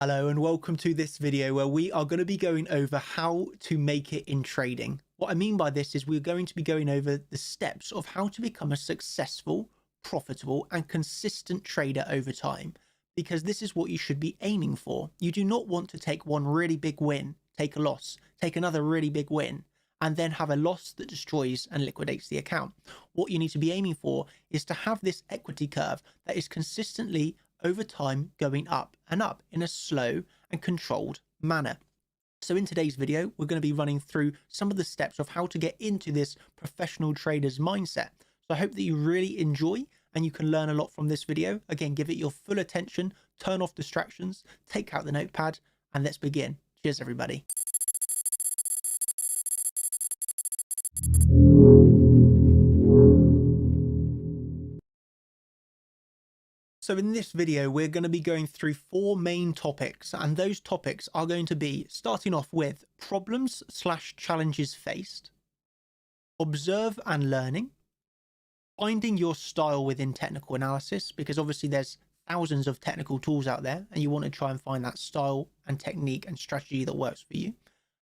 Hello and welcome to this video where we are going to be going over how to make it in trading. What I mean by this is we're going to be going over the steps of how to become a successful, profitable and consistent trader over time, because this is what you should be aiming for. You do not want to take one really big win, take a loss, take another really big win, and then have a loss that destroys and liquidates the account. What you need to be aiming for is to have this equity curve that is consistently over time going up and up in a slow and controlled manner. So in today's video, we're going to be running through some of the steps of how to get into this professional trader's mindset. So I hope that you really enjoy and you can learn a lot from this video. Again, give it your full attention, turn off distractions, take out the notepad, and let's begin. Cheers, everybody. So in this video, we're going to be going through 4 main topics, and those topics are going to be starting off with problems/challenges faced, observe and learning, finding your style within technical analysis, because obviously there's thousands of technical tools out there and you want to try and find that style and technique and strategy that works for you.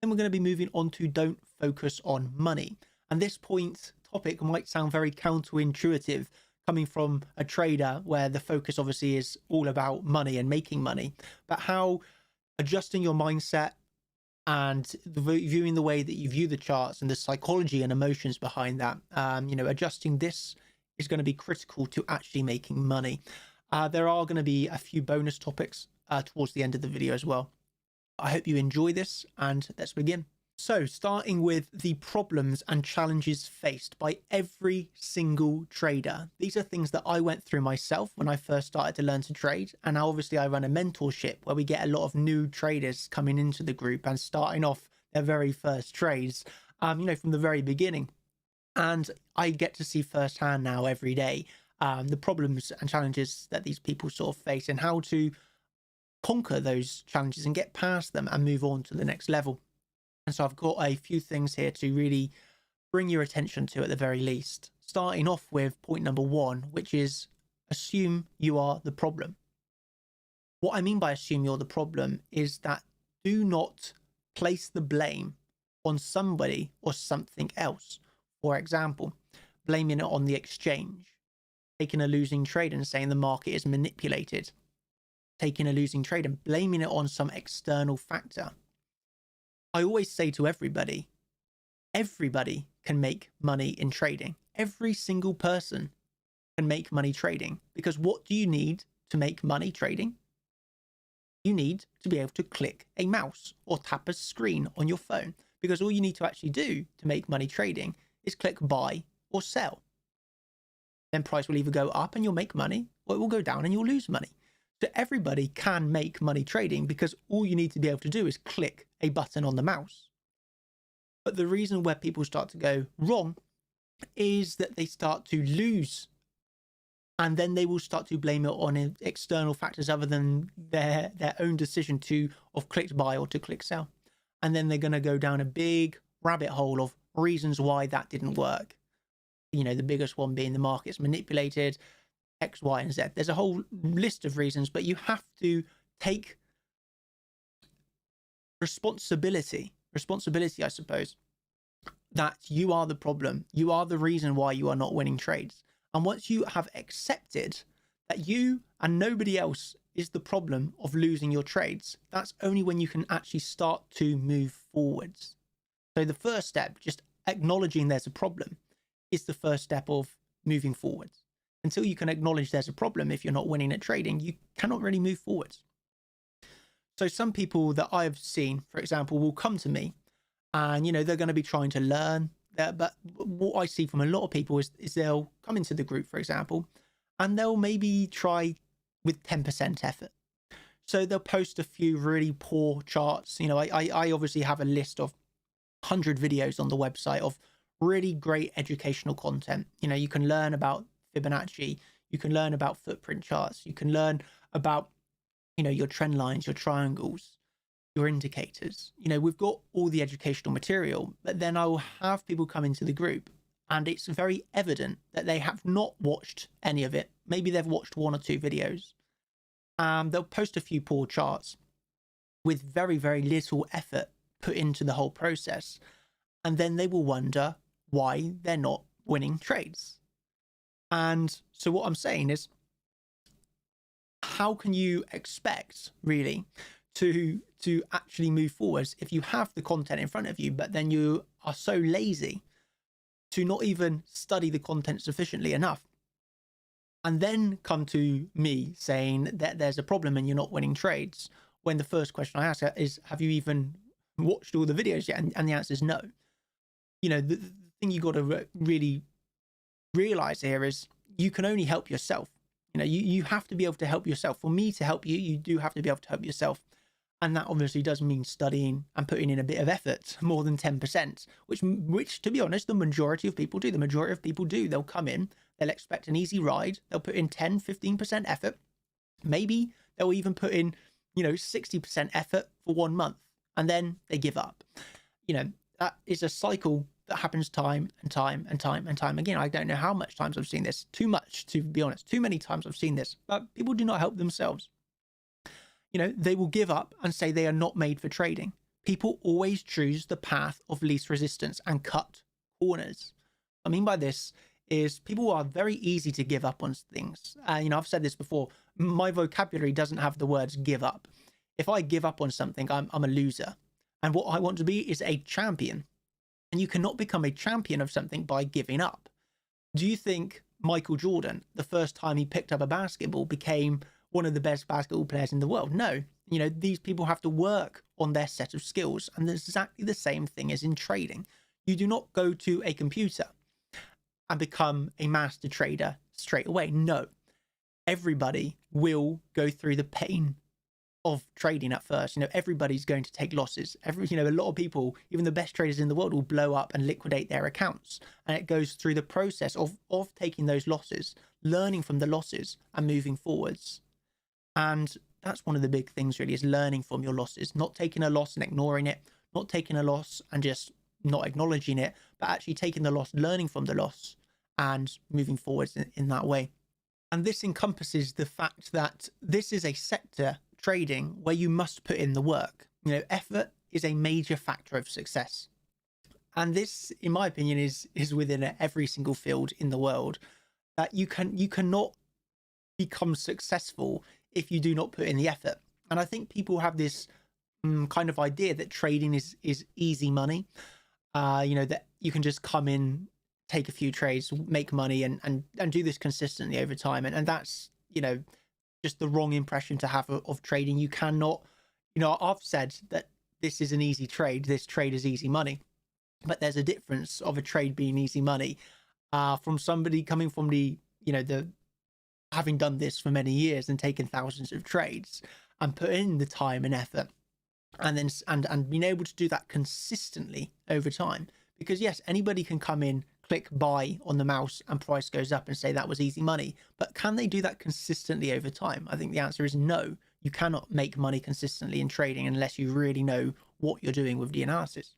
Then we're going to be moving on to don't focus on money. And this topic might sound very counterintuitive, coming from a trader where the focus obviously is all about money and making money, but how adjusting your mindset and viewing the way that you view the charts and the psychology and emotions behind that, adjusting this is going to be critical to actually making money. There are going to be a few bonus topics towards the end of the video as well. I hope you enjoy this, and let's begin. So starting with the problems and challenges faced by every single trader. These are things that I went through myself when I first started to learn to trade. And now obviously I run a mentorship where we get a lot of new traders coming into the group and starting off their very first trades, from the very beginning. And I get to see firsthand now every day the problems and challenges that these people sort of face and how to conquer those challenges and get past them and move on to the next level. And so I've got a few things here to really bring your attention to at the very least. Starting off with point number 1, which is assume you are the problem. What I mean by assume you're the problem is that do not place the blame on somebody or something else. For example, blaming it on the exchange, taking a losing trade and saying the market is manipulated, taking a losing trade and blaming it on some external factor. I always say to everybody can make money in trading. Every single person can make money trading, because what do you need to make money trading? You need to be able to click a mouse or tap a screen on your phone, because all you need to actually do to make money trading is click buy or sell. Then price will either go up and you'll make money, or it will go down and you'll lose money. So everybody can make money trading, because all you need to be able to do is click a button on the mouse. But the reason where people start to go wrong is that they start to lose, and then they will start to blame it on external factors other than their own decision of click buy or to click sell. And then they're going to go down a big rabbit hole of reasons why that didn't work. The biggest one being the market's manipulated, X, Y, and Z. There's a whole list of reasons, but you have to take responsibility, I suppose, that you are the problem. You are the reason why you are not winning trades. And once you have accepted that you and nobody else is the problem of losing your trades, that's only when you can actually start to move forwards. So the first step, just acknowledging there's a problem, is the first step of moving forwards. Until you can acknowledge there's a problem, if you're not winning at trading, you cannot really move forwards. So some people that I've seen, for example, will come to me and, they're going to be trying to learn. But what I see from a lot of people is they'll come into the group, for example, and they'll maybe try with 10% effort. So they'll post a few really poor charts. I obviously have a list of 100 videos on the website of really great educational content. You can learn about Fibonacci, you can learn about footprint charts, you can learn about your trend lines, your triangles, your indicators. We've got all the educational material, but then I will have people come into the group and it's very evident that they have not watched any of it. Maybe they've watched 1 or 2 videos. They'll post a few poor charts, with very, very little effort put into the whole process. And then they will wonder why they're not winning trades. And so what I'm saying is, how can you expect really to actually move forwards if you have the content in front of you, but then you are so lazy to not even study the content sufficiently enough, and then come to me saying that there's a problem and you're not winning trades, when the first question I ask is, have you even watched all the videos yet? And the answer is no. You know, the thing you got to really realize here is you can only help yourself. You know, you have to be able to help yourself. For me to help you, you do have to be able to help yourself. And that obviously does mean studying and putting in a bit of effort, more than 10%, which to be honest, the majority of people do. The majority of people do. They'll come in, they'll expect an easy ride. They'll put in 10, 15% effort. Maybe they'll even put in, 60% effort for 1 month, and then they give up. That is a cycle that happens time and time and time and time again. I don't know how much times I've seen this. Too much, to be honest. Too many times I've seen this. But people do not help themselves. They will give up and say they are not made for trading. People always choose the path of least resistance and cut corners. What I mean by this is people are very easy to give up on things. I've said this before. My vocabulary doesn't have the words give up. If I give up on something, I'm a loser. And what I want to be is a champion. And you cannot become a champion of something by giving up. Do you think Michael Jordan, the first time he picked up a basketball, became one of the best basketball players in the world? No. These people have to work on their set of skills. And there's exactly the same thing as in trading. You do not go to a computer and become a master trader straight away. No. Everybody will go through the pain of trading at first. Everybody's going to take losses. A lot of people, even the best traders in the world, will blow up and liquidate their accounts. And it goes through the process of taking those losses, learning from the losses and moving forwards. And that's one of the big things really, is learning from your losses, not taking a loss and ignoring it, not taking a loss and just not acknowledging it, but actually taking the loss, learning from the loss and moving forwards in that way. And this encompasses the fact that this is a sector, trading, where you must put in the work. Effort is a major factor of success. And this, in my opinion, is within every single field in the world, that you cannot become successful if you do not put in the effort. And I think people have this kind of idea that trading is easy money. That you can just come in, take a few trades, make money and do this consistently over time. And that's, just the wrong impression to have of trading. You cannot, I've said that this is an easy trade. This trade is easy money, but there's a difference of a trade being easy money from somebody coming from the having done this for many years and taken thousands of trades and put in the time and effort and then and being able to do that consistently over time. Because yes, anybody can come in, click buy on the mouse and price goes up and say that was easy money. But can they do that consistently over time? I think the answer is no. You cannot make money consistently in trading unless you really know what you're doing with the analysis.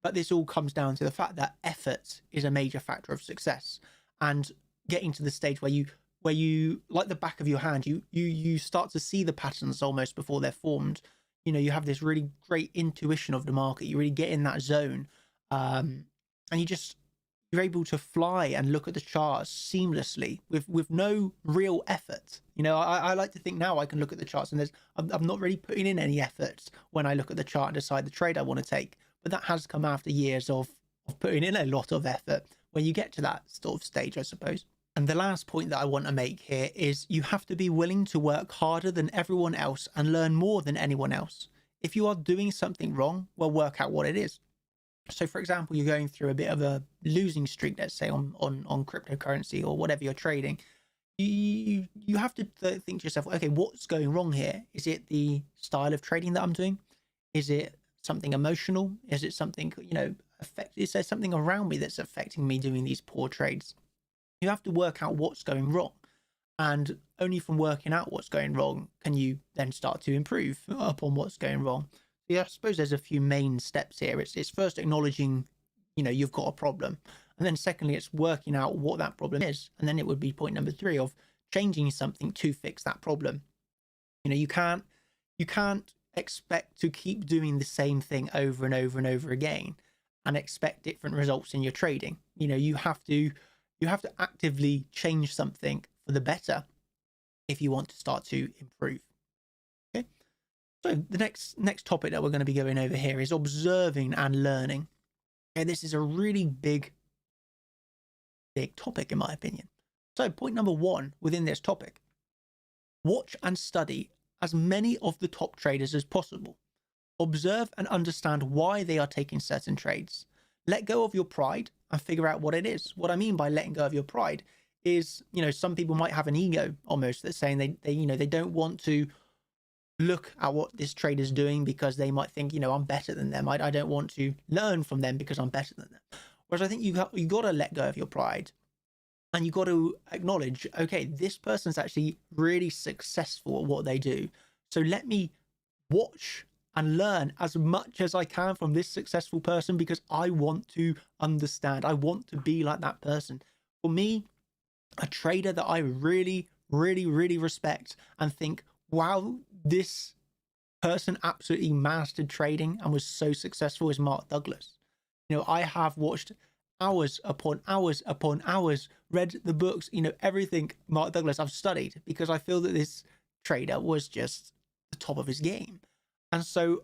But this all comes down to the fact that effort is a major factor of success, and getting to the stage where you like the back of your hand, you start to see the patterns almost before they're formed. You have this really great intuition of the market. You really get in that zone. And you're able to fly and look at the charts seamlessly with no real effort. I like to think now I can look at the charts and I'm not really putting in any effort when I look at the chart and decide the trade I want to take. But that has come after years of putting in a lot of effort when you get to that sort of stage, I suppose. And the last point that I want to make here is you have to be willing to work harder than everyone else and learn more than anyone else. If you are doing something wrong, well, work out what it is. So, for example, you're going through a bit of a losing streak, let's say on cryptocurrency or whatever you're trading. You have to think to yourself, okay, what's going wrong here? Is it the style of trading that I'm doing? Is it something emotional? Is it something, is there something around me that's affecting me doing these poor trades? You have to work out what's going wrong. And only from working out what's going wrong can you then start to improve upon what's going wrong. Yeah, I suppose there's a few main steps here. It's first acknowledging, you've got a problem. And then secondly, it's working out what that problem is. And then it would be point number 3 of changing something to fix that problem. You can't expect to keep doing the same thing over and over and over again and expect different results in your trading. You know, you have to actively change something for the better if you want to start to improve. Okay. So the next topic that we're going to be going over here is observing and learning. Okay, this is a really big topic in my opinion. So point number one within this topic: watch and study as many of the top traders as possible. Observe and understand why they are taking certain trades. Let go of your pride and figure out what it is. What I mean by letting go of your pride is, you know, some people might have an ego almost that's saying they don't want to look at what this trader's doing because they might think, you know, I'm better than them. I don't want to learn from them because I'm better than them. Whereas I think you got to let go of your pride and you got to acknowledge, okay, this person's actually really successful at what they do. So let me watch and learn as much as I can from this successful person because I want to understand. I want to be like that person. For me, a trader that I really, really, really respect and think, wow, this person absolutely mastered trading and was so successful is Mark Douglas. You know, I have watched hours upon hours upon hours, read the books, you know, everything Mark Douglas I've studied because I feel that this trader was just the top of his game. And so,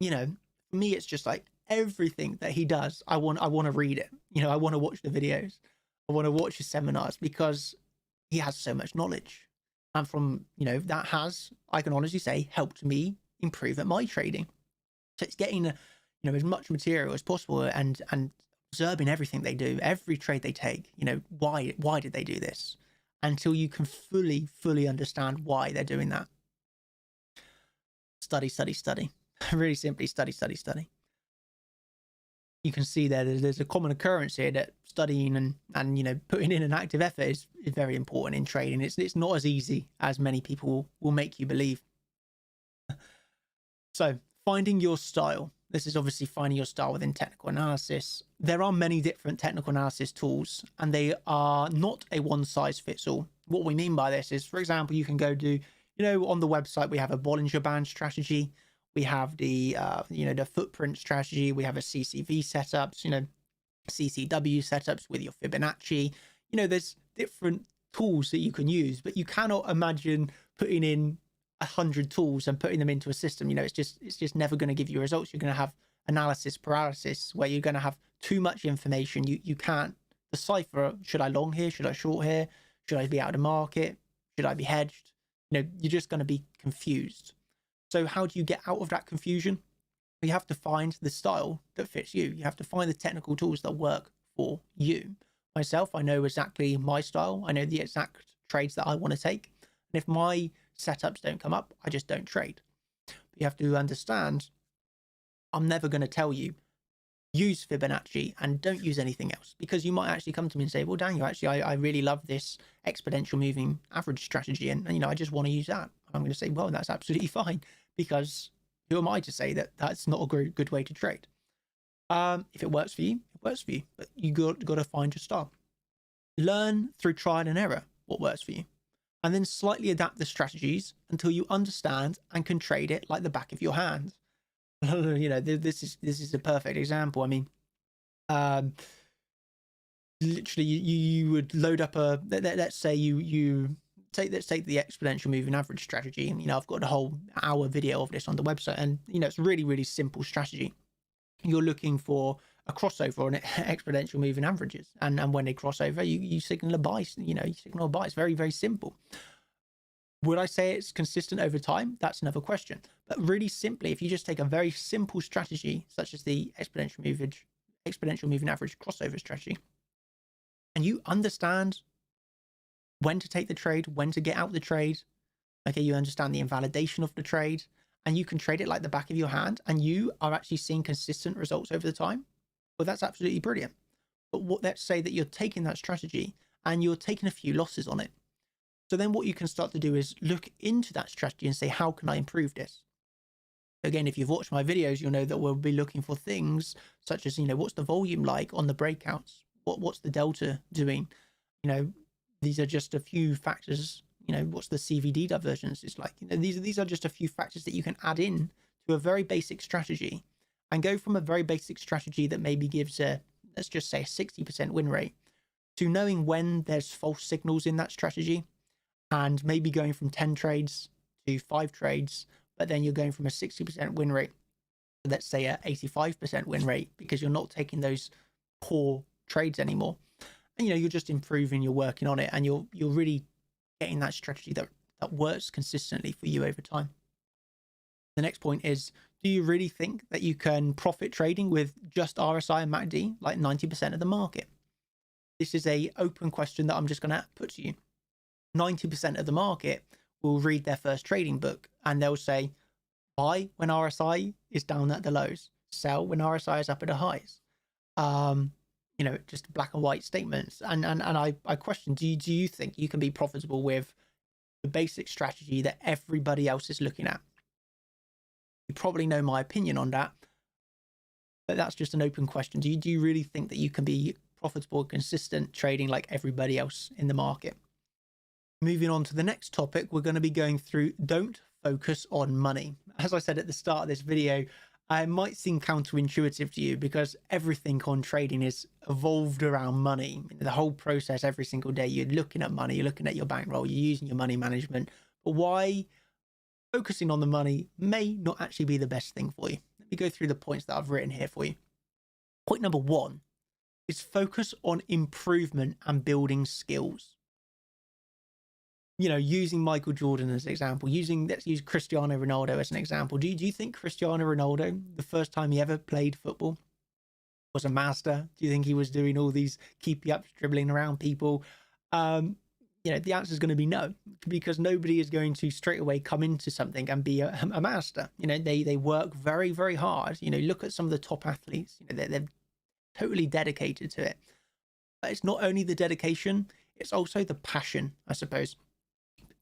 you know, for me, it's just like everything that he does, I want to read it. You know, I want to watch the videos. I want to watch his seminars because he has so much knowledge. And from, you know, that has, I can honestly say, helped me improve at my trading. So it's getting, you know, as much material as possible and observing everything they do, every trade they take, you know, why did they do this? Until you can fully understand why they're doing that. Study. Really simply, study. You can see there's a common occurrence here that studying and you know, putting in an active effort is very important in trading. It's not as easy as many people will make you believe. So finding your style. This is obviously finding your style within technical analysis. There are many different technical analysis tools and they are not a one size fits all. What we mean by this is, for example, you can go do, you know, on the website, we have a Bollinger Band strategy. We have the, you know, the footprint strategy. We have a CCV setups, you know, CCW setups with your Fibonacci. You know, there's different tools that you can use, but you cannot imagine putting in 100 tools and putting them into a system. You know, it's just never going to give you results. You're going to have analysis paralysis where you're going to have too much information. You can't decipher, should I long here? Should I short here? Should I be out of the market? Should I be hedged? You know, you're just going to be confused. So how do you get out of that confusion? You have to find the style that fits you. You have to find the technical tools that work for you. Myself, I know exactly my style. I know the exact trades that I want to take. And if my setups don't come up, I just don't trade. But you have to understand, I'm never going to tell you, use Fibonacci and don't use anything else, because you might actually come to me and say, well, Daniel, actually, I really love this exponential moving average strategy. And you know, I just want to use that. I'm going to say, well, that's absolutely fine, because who am I to say that that's not a good way to trade? If it works for you, it works for you, but you got to find your style. Learn through trial and error what works for you, and then slightly adapt the strategies until you understand and can trade it like the back of your hand. You know, this is a perfect example. I mean, literally, you would load up a, let's say let's take the exponential moving average strategy, and you know, I've got a whole hour video of this on the website, and you know, it's really simple strategy. You're looking for a crossover on exponential moving averages, and when they cross over, you signal a buy. You know, you signal a buy. It's very simple. Would I say it's consistent over time? That's another question. But really simply, if you just take a very simple strategy, such as the exponential moving average crossover strategy, and you understand when to take the trade, when to get out the trade, okay, you understand the invalidation of the trade, and you can trade it like the back of your hand, and you are actually seeing consistent results over the time, well, that's absolutely brilliant. But let's say that you're taking that strategy and you're taking a few losses on it. So then what you can start to do is look into that strategy and say, how can I improve this? Again, if you've watched my videos, you'll know that we'll be looking for things such as, you know, what's the volume like on the breakouts? What's the delta doing? You know, these are just a few factors. You know, what's the CVD divergence is like? You know, these are just a few factors that you can add in to a very basic strategy, and go from a very basic strategy that maybe gives a, let's just say, a 60% win rate, to knowing when there's false signals in that strategy, and maybe going from 10 trades to 5 trades, but then you're going from a 60% win rate to, let's say, a 85% win rate, because you're not taking those poor trades anymore. And you're just improving, you're working on it, and you're really getting that strategy that works consistently for you over time. The next point is, do you really think that you can profit trading with just RSI and MACD like 90% of the market? This is a open question that I'm just going to put to you. 90% of the market will read their first trading book and they'll say, buy when RSI is down at the lows, sell when RSI is up at the highs. Just black and white statements. And I question, do you think you can be profitable with the basic strategy that everybody else is looking at? You probably know my opinion on that, but that's just an open question. Do you really think that you can be profitable, consistent trading like everybody else in the market? Moving on to the next topic, we're going to be going through don't focus on money. As I said at the start of this video, it might seem counterintuitive to you because everything on trading is evolved around money. The whole process, every single day, you're looking at money, you're looking at your bankroll, you're using your money management. But why focusing on the money may not actually be the best thing for you? Let me go through the points that I've written here for you. Point number 1 is focus on improvement and building skills. Using Michael Jordan as an example, let's use Cristiano Ronaldo as an example. Do you think Cristiano Ronaldo, the first time he ever played football, was a master? Do you think he was doing all these keepy ups, dribbling around people? The answer is going to be no, because nobody is going to straight away come into something and be a master. They work very, very hard. Look at some of the top athletes. They're totally dedicated to it. But it's not only the dedication, it's also the passion, I suppose.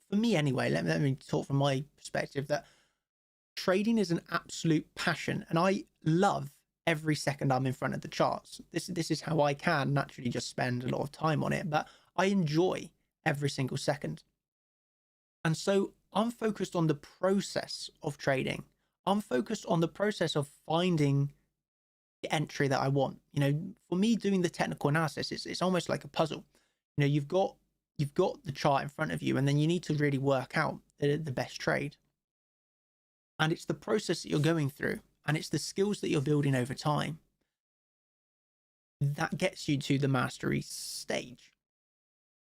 For me anyway, let me talk from my perspective, that trading is an absolute passion, and I love every second I'm in front of the charts. This is how I can naturally just spend a lot of time on it, but I enjoy every single second. And so I'm focused on the process of trading. I'm focused on the process of finding the entry that I want. For me, doing the technical analysis, it's almost like a puzzle. You've got the chart in front of you, and then you need to really work out the best trade. And it's the process that you're going through, and it's the skills that you're building over time that gets you to the mastery stage.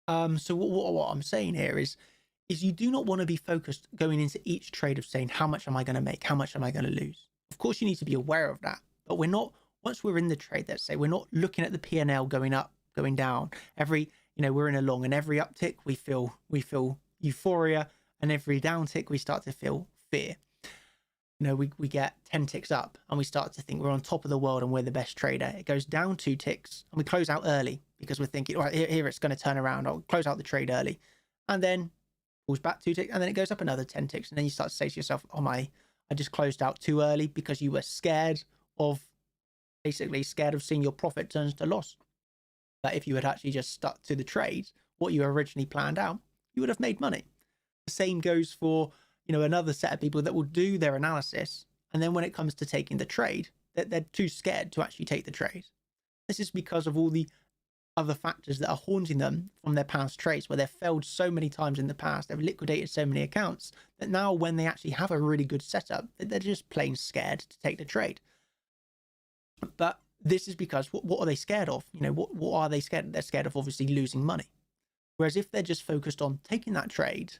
So what I'm saying here is you do not want to be focused going into each trade of saying, how much am I going to make? How much am I going to lose? Of course, you need to be aware of that, but we're not, once we're in the trade, let's say, we're not looking at the P&L going up, going down. We're in a long, and every uptick we feel euphoria, and every down tick we start to feel fear. We get 10 ticks up and we start to think we're on top of the world and we're the best trader. It goes down 2 ticks and we close out early because we're thinking, right, here it's going to turn around. I'll close out the trade early, and then pulls back 2 ticks, and then it goes up another 10 ticks, and then you start to say to yourself, oh my, I just closed out too early, because you were scared of seeing your profit turns to loss. But if you had actually just stuck to the trade, what you originally planned out, you would have made money. The same goes for, another set of people that will do their analysis, and then when it comes to taking the trade, they're too scared to actually take the trade. This is because of all the other factors that are haunting them from their past trades, where they've failed so many times in the past, they've liquidated so many accounts, that now when they actually have a really good setup, they're just plain scared to take the trade. But this is because what are they scared of? What are they scared? They're scared of obviously losing money. Whereas if they're just focused on taking that trade,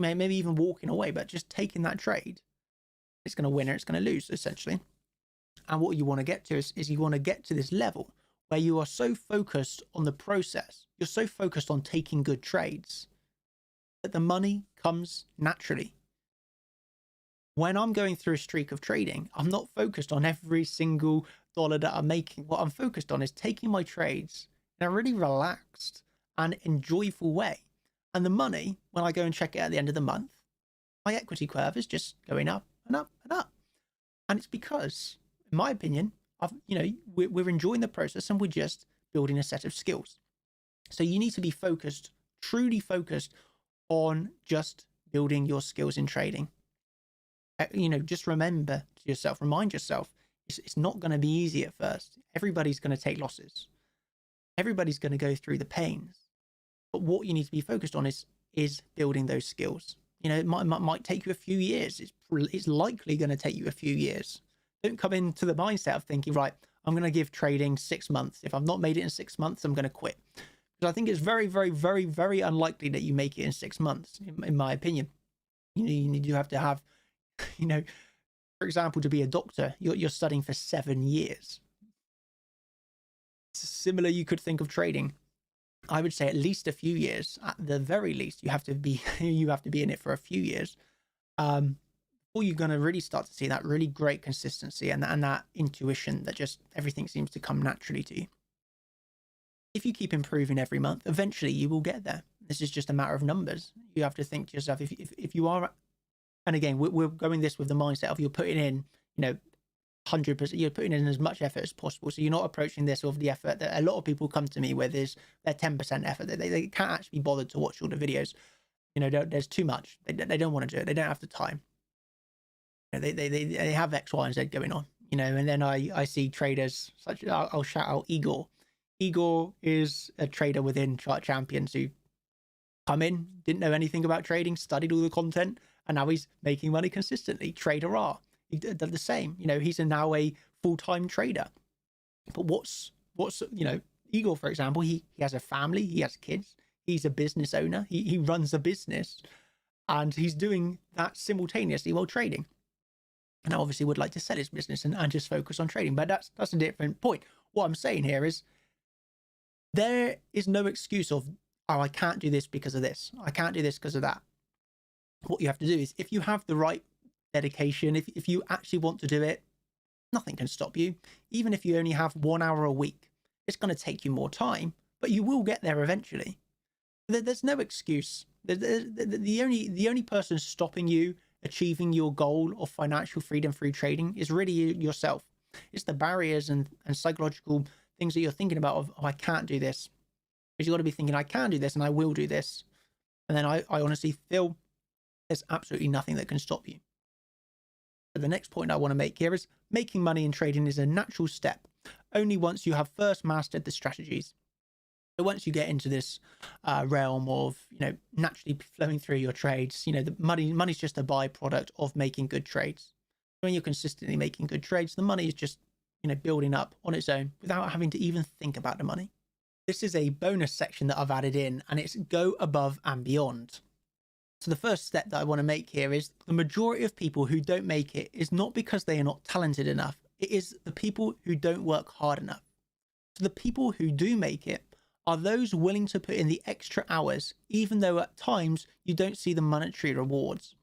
maybe even walking away, but just taking that trade, it's going to win or it's going to lose, essentially. And what you want to get to is you want to get to this level where you are so focused on the process, you're so focused on taking good trades, that the money comes naturally. When I'm going through a streak of trading, I'm not focused on every single dollar that I'm making. What I'm focused on is taking my trades in a really relaxed and enjoyable way. And the money, when I go and check it at the end of the month, my equity curve is just going up and up and up. And it's because, in my opinion, we're enjoying the process and we're just building a set of skills. So you need to be focused, truly focused on just building your skills in trading. Just remember to yourself, remind yourself, it's not going to be easy at first. Everybody's going to take losses. Everybody's going to go through the pains. But what you need to be focused on is building those skills. It might take you a few years. It's likely going to take you a few years. Don't come into the mindset of thinking, right, I'm going to give trading 6 months. If I've not made it in 6 months, I'm going to quit. Because I think it's very, very, very, very unlikely that you make it in 6 months, in my opinion. You have to have, for example, to be a doctor, you're studying for 7 years. Similar, you could think of trading. I would say at least a few years. At the very least, you have to be in it for a few years. Before you're going to really start to see that really great consistency and that intuition that just everything seems to come naturally to you. If you keep improving every month, eventually you will get there. This is just a matter of numbers. You have to think to yourself, if you are, and again, we're going this with the mindset of you're putting in, 100%, you're putting in as much effort as possible. So you're not approaching this with the effort that a lot of people come to me with is their 10% effort. They can't actually be bothered to watch all the videos. There's too much. They don't want to do it. They don't have the time. They have X, Y, and Z going on. And then I see traders such. I'll shout out Igor. Igor is a trader within Chart Champions who come in, didn't know anything about trading, studied all the content, and now he's making money consistently. Trader R. He did the same. He's now a full-time trader. But what's Igor, for example, he has a family, he has kids, he's a business owner, he runs a business, and he's doing that simultaneously while trading. And I obviously would like to sell his business and just focus on trading, but that's a different point. What I'm saying here is there is no excuse of, oh, I can't do this because of this, I can't do this because of that. What you have to do is, if you have the right dedication, if you actually want to do it, nothing can stop you. Even if you only have 1 hour a week, it's going to take you more time, but you will get there eventually. There's no excuse. The only person stopping you achieving your goal of financial freedom through trading is really yourself. It's the barriers and psychological things that you're thinking about of, oh, I can't do this. Because you've got to be thinking, I can do this and I will do this. And then I honestly feel there's absolutely nothing that can stop you. But the next point I want to make here is making money in trading is a natural step only once you have first mastered the strategies. So once you get into this realm of, naturally flowing through your trades, the money's just a byproduct of making good trades. When you're consistently making good trades, the money is just, building up on its own without having to even think about the money. This is a bonus section that I've added in, and it's go above and beyond. So the first step that I want to make here is the majority of people who don't make it is not because they are not talented enough. It is the people who don't work hard enough. So the people who do make it are those willing to put in the extra hours, even though at times you don't see the monetary rewards.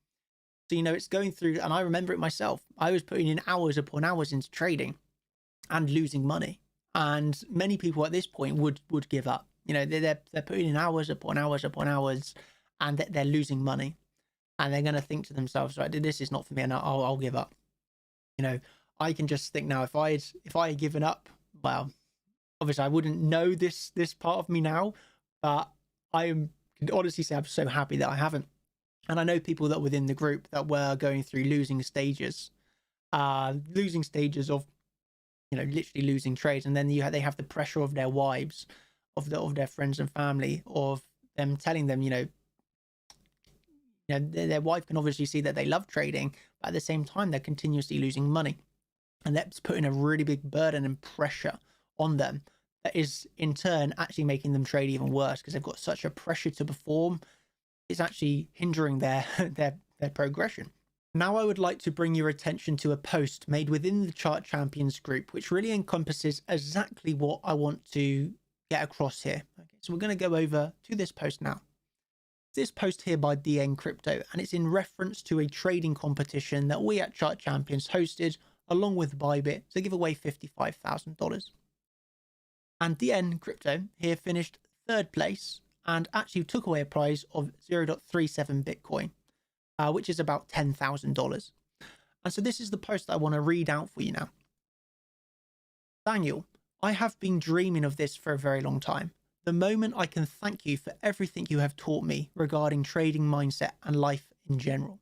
So, it's going through, and I remember it myself. I was putting in hours upon hours into trading and losing money. And many people at this point would give up. They're putting in hours upon hours upon hours, and they're losing money, and they're going to think to themselves, right, this is not for me, and I'll give up. I can just think now, if I had given up, well, obviously I wouldn't know this part of me now, but can honestly say I'm so happy that I haven't. And I know people that within the group that were going through losing stages of, literally losing trades, and then they have the pressure of their wives, of their friends and family, of them telling them, their wife can obviously see that they love trading, but at the same time, they're continuously losing money. And that's putting a really big burden and pressure on them that is, in turn, actually making them trade even worse because they've got such a pressure to perform. It's actually hindering their progression. Now I would like to bring your attention to a post made within the Chart Champions group, which really encompasses exactly what I want to get across here. Okay, so we're going to go over to this post now. This post here by DN Crypto, and it's in reference to a trading competition that we at Chart Champions hosted along with Bybit to give away $55,000. And DN Crypto here finished 3rd place and actually took away a prize of 0.37 Bitcoin, which is about $10,000. And so this is the post that I want to read out for you now. Daniel, I have been dreaming of this for a very long time. The moment I can thank you for everything you have taught me regarding trading mindset and life in general.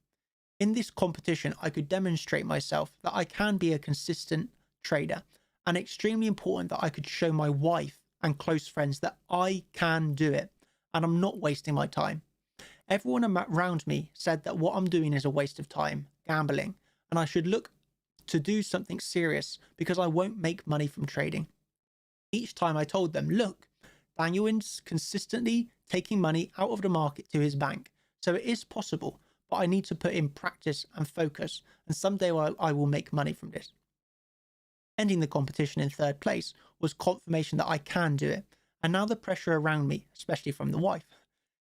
In this competition, I could demonstrate myself that I can be a consistent trader, and extremely important that I could show my wife and close friends that I can do it and I'm not wasting my time. Everyone around me said that what I'm doing is a waste of time, gambling, and I should look to do something serious because I won't make money from trading. Each time I told them, look, Daniel is consistently taking money out of the market to his bank. So it is possible, but I need to put in practice and focus, and someday I will make money from this. Ending the competition in third place was confirmation that I can do it. And now the pressure around me, especially from the wife,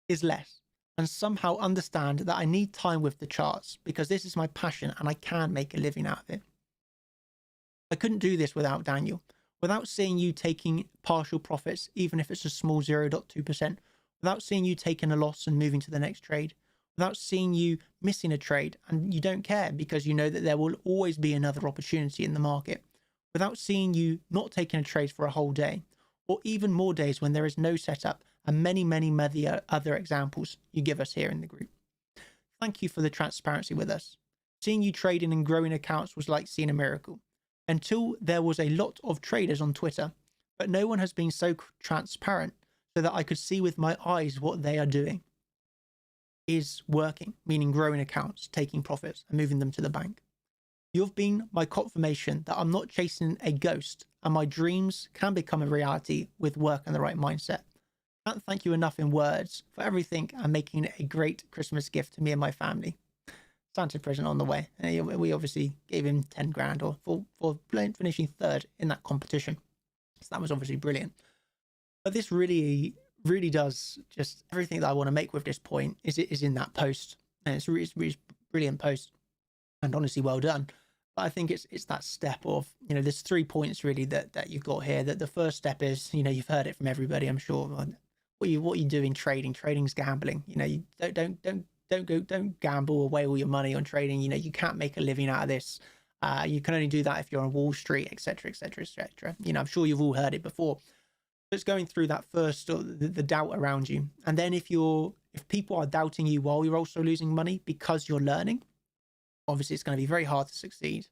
is less. And somehow understand that I need time with the charts because this is my passion and I can make a living out of it. I couldn't do this without Daniel, without seeing you taking partial profits, even if it's a small 0.2%, without seeing you taking a loss and moving to the next trade, without seeing you missing a trade and you don't care because you know that there will always be another opportunity in the market, without seeing you not taking a trade for a whole day, or even more days when there is no setup, and many other examples you give us here in the group. Thank you for the transparency with us. Seeing you trading and growing accounts was like seeing a miracle. Until there was a lot of traders on Twitter, but no one has been so transparent so that I could see with my eyes what they are doing is working, meaning growing accounts, taking profits and moving them to the bank. You've been my confirmation that I'm not chasing a ghost and my dreams can become a reality with work and the right mindset. Can't thank you enough in words for everything and making it a great Christmas gift to me and my family. Santa present on the way. We obviously gave him 10 grand for finishing third in that competition. So that was obviously brilliant. But this really does just everything that I want to make with this point is in that post. And it's really brilliant post. And honestly, well done. But I think it's that step of, there's 3 points really that you've got here. That the first step is, you've heard it from everybody, I'm sure. What you do in trading. Trading's gambling. You don't gamble away all your money on trading. You can't make a living out of this. You can only do that if you're on Wall Street, etc., etc., etc. I'm sure you've all heard it before. It's going through that first, the doubt around you, and then if people are doubting you while you're also losing money because you're learning, obviously it's going to be very hard to succeed.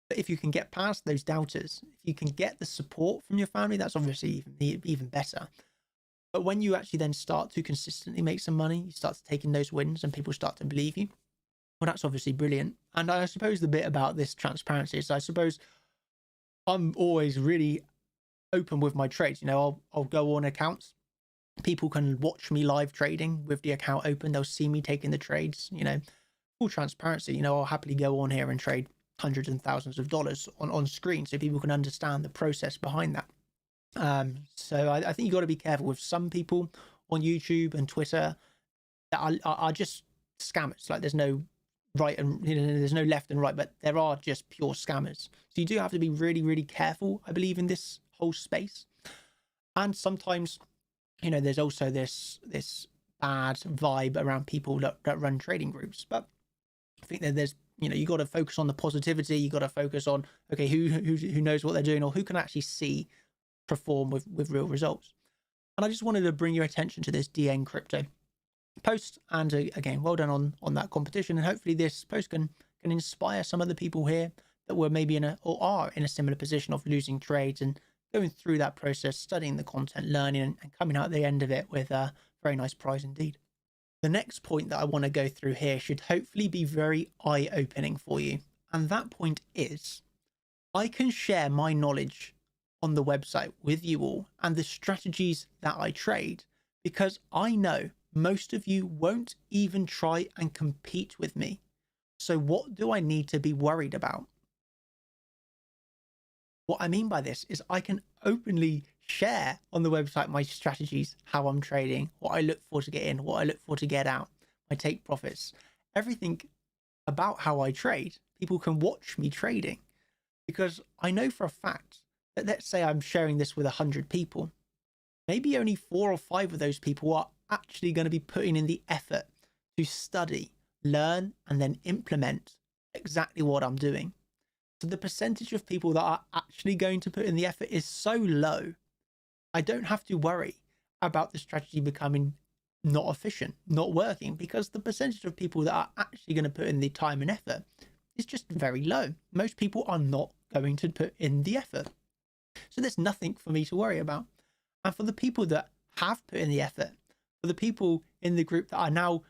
But if you can get past those doubters, if you can get the support from your family, that's obviously even better. But when you actually then start to consistently make some money, you start to take in those wins and people start to believe you. Well, that's obviously brilliant. And I suppose the bit about this transparency is I suppose I'm always really open with my trades. I'll go on accounts. People can watch me live trading with the account open. They'll see me taking the trades, full transparency. I'll happily go on here and trade hundreds and thousands of dollars on screen so people can understand the process behind that. So I think you got to be careful with some people on YouTube and Twitter that are just scammers. Like there's no right and there's no left and right, but there are just pure scammers. So you do have to be really careful, I believe, in this whole space. And sometimes, there's also this bad vibe around people that run trading groups. But I think that there's you got to focus on the positivity. You got to focus on, okay, who knows what they're doing, or who can actually see perform with real results. And I just wanted to bring your attention to this DN crypto post, and again, well done on that competition, and hopefully this post can inspire some of the people here that were maybe or are in a similar position of losing trades and going through that process, studying the content, learning, and coming out at the end of it with a very nice prize indeed. The next point that I want to go through here should hopefully be very eye-opening for you, and that point is I can share my knowledge on the website with you all and the strategies that I trade because I know most of you won't even try and compete with me. So what do I need to be worried about? What I mean by this is I can openly share on the website my strategies, how I'm trading, what I look for to get in, what I look for to get out, my take profits, everything about how I trade. People can watch me trading because I know for a fact that, let's say I'm sharing this with 100 people, maybe only 4 or 5 of those people are actually going to be putting in the effort to study, learn, and then implement exactly what I'm doing. So the percentage of people that are actually going to put in the effort is so low. I don't have to worry about the strategy becoming not efficient, not working, because the percentage of people that are actually going to put in the time and effort is just very low. Most people are not going to put in the effort. So there's nothing for me to worry about. And for the people that have put in the effort, for the people in the group that are now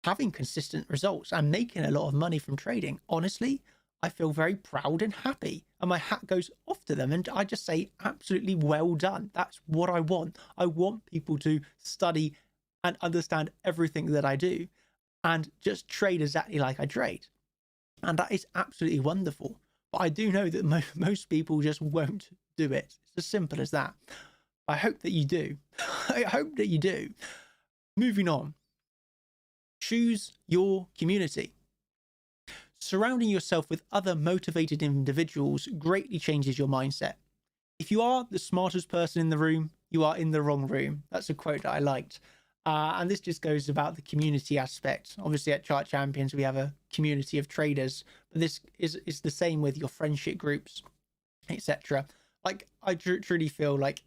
having consistent results and making a lot of money from trading, honestly, I feel very proud and happy, and my hat goes off to them. And I just say, absolutely well done. That's what I want. I want people to study and understand everything that I do and just trade exactly like I trade. And that is absolutely wonderful. But I do know that most people just won't do it. It's as simple as that. I hope that you do. I hope that you do. Moving on. Choose your community. Surrounding yourself with other motivated individuals greatly changes your mindset. If you are the smartest person in the room, you are in the wrong room. That's a quote that I liked. And this just goes about the community aspect. Obviously, at Chart Champions, we have a community of traders, but this is the same with your friendship groups, etc. Like, I truly feel like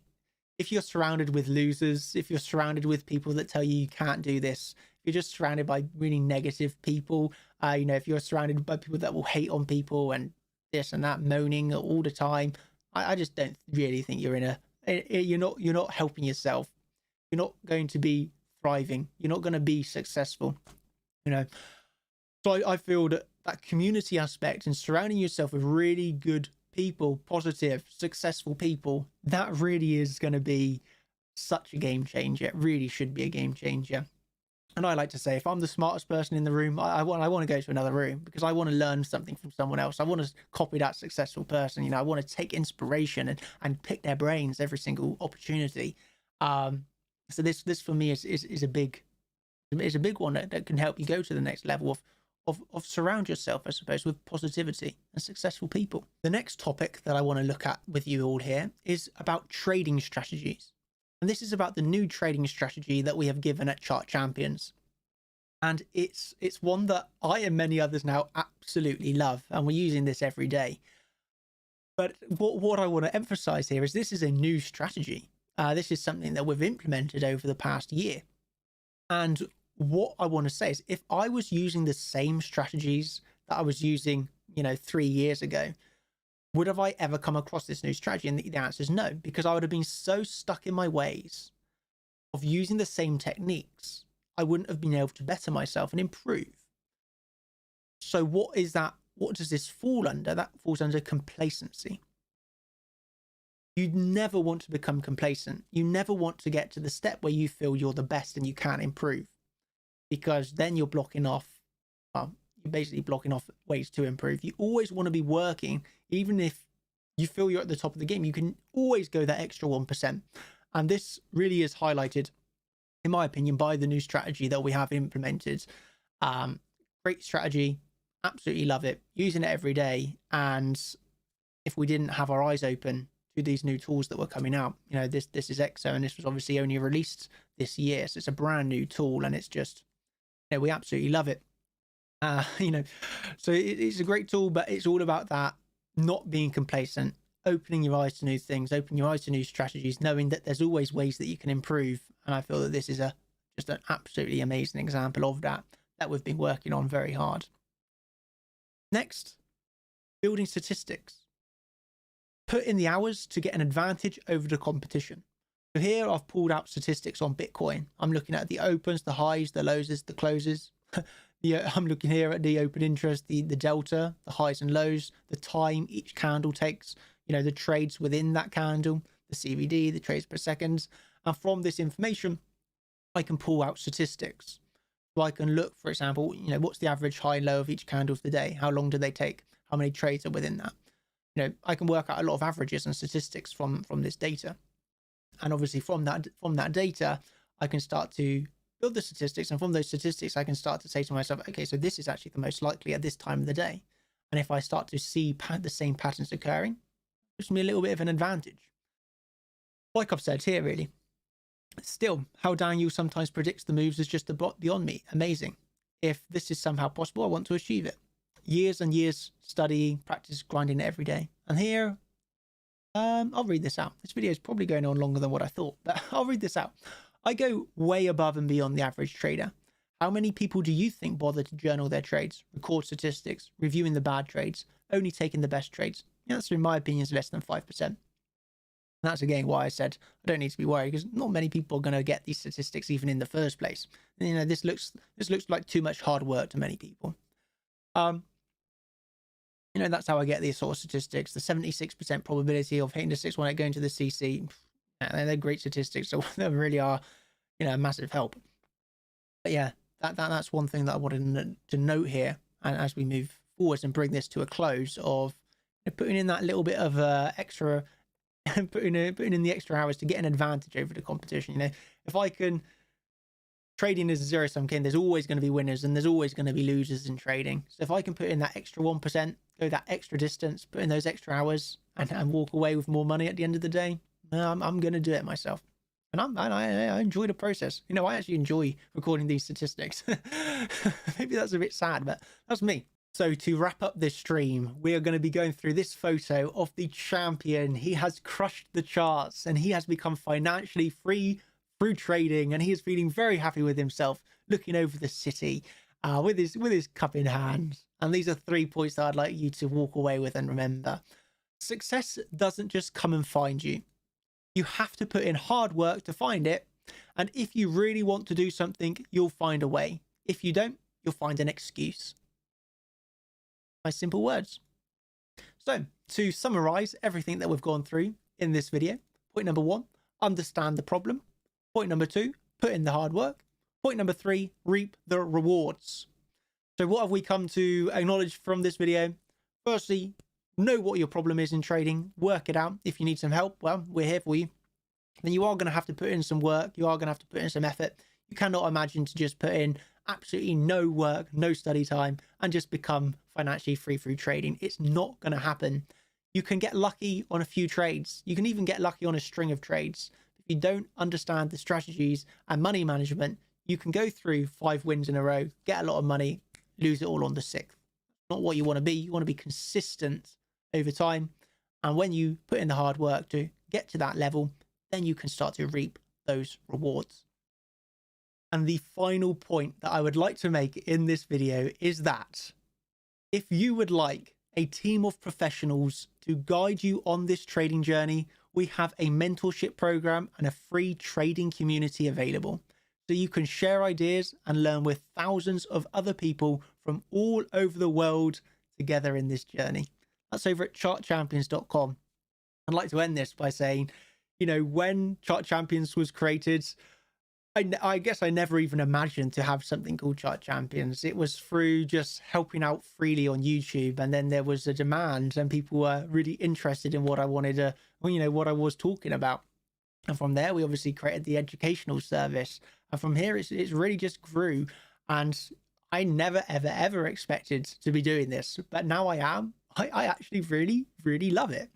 if you're surrounded with losers, if you're surrounded with people that tell you can't do this, if you're just surrounded by really negative people, if you're surrounded by people that will hate on people and this and that, moaning all the time, I just don't really think you're you're not helping yourself. You're not going to be thriving. You're not going to be successful. So I feel that community aspect and surrounding yourself with really good people, positive, successful people, that really is going to be such a game changer. It really should be a game changer. And I like to say, if I'm the smartest person in the room, I want to go to another room because I want to learn something from someone else. I want to copy that successful person. I want to take inspiration and pick their brains every single opportunity. So this for me is a big one that can help you go to the next level of surround yourself, I suppose, with positivity and successful people. The next topic that I want to look at with you all here is about trading strategies. And this is about the new trading strategy that we have given at Chart Champions. And it's one that I and many others now absolutely love. And we're using this every day. But what I want to emphasize here is this is a new strategy. This is something that we've implemented over the past year. And what I want to say is, if I was using the same strategies that I was using, 3 years ago, would have I ever come across this new strategy? And the answer is no, because I would have been so stuck in my ways of using the same techniques, I wouldn't have been able to better myself and improve. So what is that? What does this fall under? That falls under complacency. You never want to become complacent. You never want to get to the step where you feel you're the best and you can't improve, because then you're blocking off, you're basically blocking off ways to improve. You always want to be working, even if you feel you're at the top of the game, you can always go that extra 1%. And this really is highlighted, in my opinion, by the new strategy that we have implemented. Great strategy, absolutely love it, using it every day. And if we didn't have our eyes open to these new tools that were coming out, this is EXO, and this was obviously only released this year, so it's a brand new tool, and it's just, we absolutely love it. So it's a great tool, but it's all about that, not being complacent, opening your eyes to new things, opening your eyes to new strategies, knowing that there's always ways that you can improve. And I feel that this is just an absolutely amazing example of that we've been working on very hard. Next, building statistics. Put in the hours to get an advantage over the competition. So here I've pulled out statistics on Bitcoin. I'm looking at the opens, the highs, the lows, the closes. I'm looking here at the open interest, the delta, the highs and lows, the time each candle takes, the trades within that candle, the CVD, the trades per second. And from this information, I can pull out statistics. So I can look, for example, what's the average high and low of each candle of the day? How long do they take? How many trades are within that? I can work out a lot of averages and statistics from this data. And obviously from that data, I can start to build the statistics. And from those statistics, I can start to say to myself, okay, so this is actually the most likely at this time of the day. And if I start to see the same patterns occurring, it gives me a little bit of an advantage. Like I've said here, really. Still, how Daniel sometimes predicts the moves is just beyond me. Amazing. If this is somehow possible, I want to achieve it. Years and years studying, practice, grinding it every day. And here, I'll read this out. This video is probably going on longer than what I thought, but I'll read this out. I go way above and beyond the average trader. How many people do you think bother to journal their trades, record statistics, reviewing the bad trades, only taking the best trades? The answer, in my opinion, is less than 5%. That's again why I said I don't need to be worried, because not many people are going to get these statistics even in the first place. You know, this looks like too much hard work to many people. You know, that's how I get these sort of statistics. The 76% probability of hitting the 618 going to the CC. They're great statistics, so they really are, you know, a massive help. But yeah, that's one thing that I wanted to note here, and as we move forwards and bring this to a close, of putting in that little bit of extra, putting in the extra hours to get an advantage over the competition. You know, if I can, trading is a zero-sum game. There's always going to be winners and there's always going to be losers in trading. So if I can put in that extra 1%, go that extra distance, put in those extra hours, and walk away with more money at the end of the day, I'm going to do it myself. And I enjoy the process. You know, I actually enjoy recording these statistics. Maybe that's a bit sad, but that's me. So to wrap up this stream, we are going to be going through this photo of the champion. He has crushed the charts and he has become financially free through trading, and he is feeling very happy with himself, looking over the city with his cup in hand. And these are 3 points that I'd like you to walk away with and remember. Success doesn't just come and find you. You have to put in hard work to find it. And if you really want to do something, you'll find a way. If you don't, you'll find an excuse. My simple words. So to summarize everything that we've gone through in this video, point number 1, understand the problem. Point number 2, put in the hard work. Point number 3, reap the rewards. So what have we come to acknowledge from this video? Firstly, know what your problem is in trading, work it out. If you need some help, well, we're here for you. Then you are going to have to put in some work. You are going to have to put in some effort. You cannot imagine to just put in absolutely no work, no study time, and just become financially free through trading. It's not going to happen. You can get lucky on a few trades. You can even get lucky on a string of trades. If you don't understand the strategies and money management, you can go through 5 wins in a row, get a lot of money, lose it all on the 6th. Not what you want to be. You want to be consistent over time. And when you put in the hard work to get to that level, then you can start to reap those rewards. And the final point that I would like to make in this video is that if you would like a team of professionals to guide you on this trading journey, we have a mentorship program and a free trading community available. So you can share ideas and learn with thousands of other people from all over the world together in this journey. That's over at chartchampions.com. I'd like to end this by saying, you know, when Chart Champions was created, I guess I never even imagined to have something called Chart Champions. It was through just helping out freely on YouTube, and then there was a demand and people were really interested in what I wanted to, you know, what I was talking about. And from there, we obviously created the educational service. And from here, it's really just grew. And I never, ever, ever expected to be doing this, but now I am. I actually really, really love it.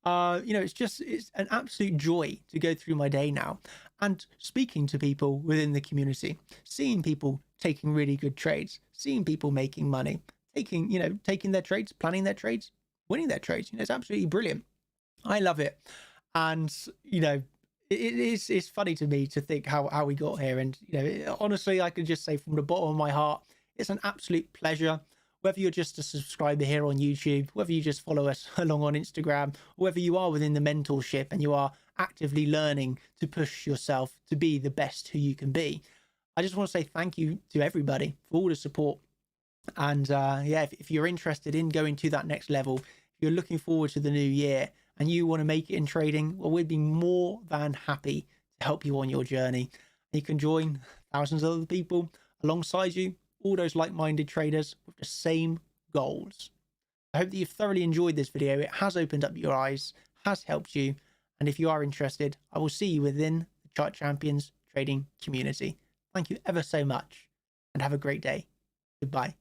You know, it's an absolute joy to go through my day now and speaking to people within the community, seeing people taking really good trades, seeing people making money, taking their trades, planning their trades, winning their trades. You know, it's absolutely brilliant. I love it. And, you know, it's funny to me to think how we got here. And, you know, honestly, I can just say from the bottom of my heart, it's an absolute pleasure. Whether you're just a subscriber here on YouTube, whether you just follow us along on Instagram, or whether you are within the mentorship and you are actively learning to push yourself to be the best who you can be, I just want to say thank you to everybody for all the support. And yeah, if you're interested in going to that next level, if you're looking forward to the new year and you want to make it in trading, well, we'd be more than happy to help you on your journey. You can join thousands of other people alongside you, all those like-minded traders with the same goals. I hope that you've thoroughly enjoyed this video. It has opened up your eyes, has helped you. And if you are interested, I will see you within the Chart Champions trading community. Thank you ever so much and have a great day. Goodbye.